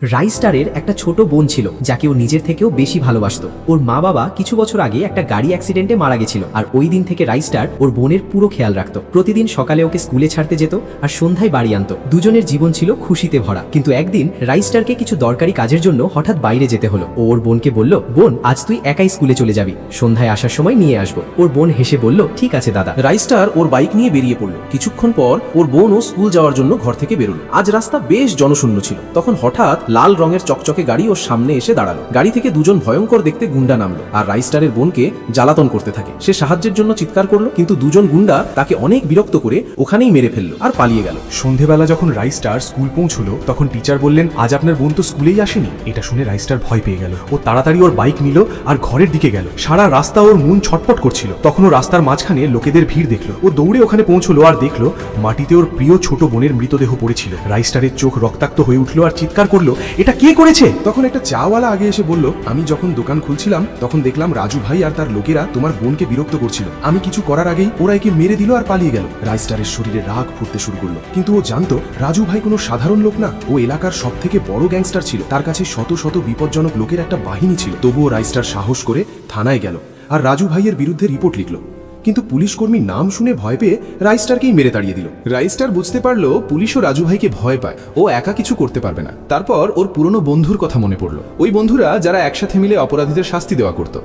রাইস্টারের একটা ছোট বোন ছিল যাকে ও নিজের থেকেও বেশি ভালোবাসতো। ওর মা বাবা কিছু বছর আগে একটা গাড়ি অ্যাক্সিডেন্টে মারা গেছিল, আর ওই দিন থেকে রাইস্টার ওর বোনের পুরো খেয়াল রাখতো। প্রতিদিন সকালে ওকে স্কুলে ছাড়তে যেত আর সন্ধ্যায় বাড়ি আনতো। দুজনের জীবন ছিল খুশিতে ভরা। কিন্তু একদিন রাইস্টারকে কিছু দরকারি কাজের জন্য হঠাৎ বাইরে যেতে হলো। ও ওর বোনকে বলল, বোন, আজ তুই একাই স্কুলে চলে যাবি, সন্ধ্যায় আসার সময় নিয়ে আসবো। ওর বোন হেসে বলল, ঠিক আছে দাদা। রাইস্টার ওর বাইক নিয়ে বেরিয়ে পড়লো। কিছুক্ষণ পর ওর বোনও স্কুল যাওয়ার জন্য ঘর থেকে বেরোলো। আজ রাস্তা বেশ জনশূন্য ছিল। তখন হঠাৎ লাল রঙের চকচকে গাড়ি ওর সামনে এসে দাঁড়ালো। গাড়ি থেকে দুজন ভয়ঙ্কর দেখতে গুন্ডা নামলো আর রাইস্টারের বোনকে জ্বালাতন করতে থাকে। সে সাহায্যের জন্য চিৎকার করলো, কিন্তু দুজন গুন্ডা তাকে অনেক বিরক্ত করে ওখানেই মেরে ফেললো আর পালিয়ে গেল। সন্ধেবেলা যখন রাইস্টার স্কুল পৌঁছলো তখন টিচার বললেন, আজ আপনার বোন তো স্কুলেই আসেনি। এটা শুনে রাইস্টার ভয় পেয়ে গেল। ও তাড়াতাড়ি ওর বাইক নিল আর ঘরের দিকে গেল। সারা রাস্তা ওর মন ছটফট করছিল। তখন ও রাস্তার মাঝখানে লোকেদের ভিড় দেখলো। ও দৌড়ে ওখানে পৌঁছলো আর দেখলো মাটিতে ওর প্রিয় ছোট বোনের মৃতদেহ পড়েছিল। রাইস্টারের চোখ রক্তাক্ত হয়ে উঠলো আর চিৎকার করলো, এটা কে করেছে? তখন একটা চাওয়ালা আগে এসে বলল, আমি যখন দোকান খুলছিলাম তখন দেখলাম রাজু ভাই আর তার লোকেরা তোমার বোনকে বিরক্ত করছিল। আমি কিছু করার আগেই ওরা একে মেরে দিল আর পালিয়ে গেল। রাইস্টারের শরীরে রাগ ফুটতে শুরু করলো, কিন্তু ও জানতো রাজু ভাই কোনো সাধারণ লোক না। ও এলাকার সব থেকে বড় গ্যাংস্টার ছিল। তার কাছে শত শত বিপজ্জনক লোকের একটা বাহিনী ছিল। তবুও রাইস্টার সাহস করে থানায় গেল আর রাজু ভাইয়ের বিরুদ্ধে রিপোর্ট লিখলো। কিন্তু পুলিশ কর্মী নাম শুনে ভয় পেয়ে রাইস্টারকেই মেরে তাড়িয়ে দিল। রাইস্টার বুঝতে পারলো পুলিশও রাজু ভাইকে ভয় পায়, ও একা কিছু করতে পারবে না। তারপর ওর পুরনো বন্ধুর কথা মনে পড়লো। ওই বন্ধুরা যারা একসাথে মিলে অপরাধীদের শাস্তি দেওয়া করত,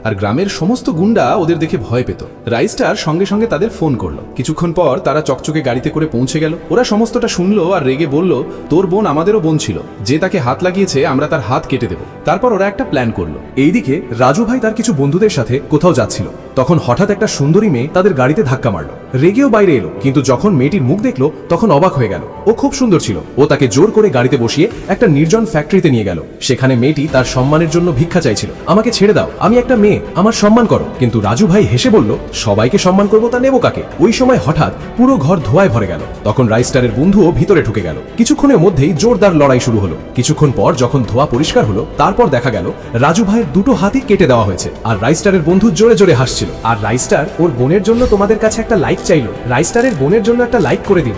আর গ্রামের সমস্ত গুন্ডা ওদের দেখে ভয় পেত। রাইস্টার সঙ্গে সঙ্গে তাদের ফোন করলো। কিছুক্ষণ পর তারা চকচকে গাড়িতে করে পৌঁছে গেল। ওরা সমস্তটা শুনলো আর রেগে বলল, তোর বোন আমাদেরও বোন ছিল, যে তাকে হাত লাগিয়েছে আমরা তার হাত কেটে দেব। তারপর ওরা একটা প্ল্যান করলো। এইদিকে রাজু ভাই তার কিছু বন্ধুদের সাথে কোথাও যাচ্ছিল। তখন হঠাৎ একটা সুন্দরী মেয়ে তাদের গাড়িতে ধাক্কা মারলো। রেগেও বাইরে এলো, কিন্তু যখন মেয়েটির মুখ দেখলো তখন অবাক হয়ে গেল। ও খুব সুন্দর ছিল। ও তাকে জোর করে গাড়িতে বসিয়ে একটা নির্জন ফ্যাক্টরিতে নিয়ে গেল। সেখানে মেয়েটি তার সম্মানের জন্য ভিক্ষা চাইছিল। আমাকে ছেড়ে দাও, আমি একটা মেয়ে, আমার সম্মান করো। কিন্তু রাজু ভাই হেসে বলল, সবাইকে সম্মান করবো তা নেবো কাকে? ওই সময় হঠাৎ পুরো ঘর ধোঁয়ায় ভরে গেল। তখন রাইস্টারের বন্ধুও ভিতরে ঢুকে গেল। কিছুক্ষণের মধ্যেই জোরদার লড়াই শুরু হলো। কিছুক্ষণ পর যখন ধোঁয়া পরিষ্কার হলো, তারপর দেখা গেল রাজু ভাইয়ের দুটো হাতই কেটে দেওয়া হয়েছে। আর রাইস্টারের বন্ধু জোরে জোরে হাসছিল। আর রাইস্টার ওর বোনের জন্য তোমাদের কাছে একটা লাইক চাইলো। রাইস্টারের বোনের জন্য একটা লাইক করে দিন।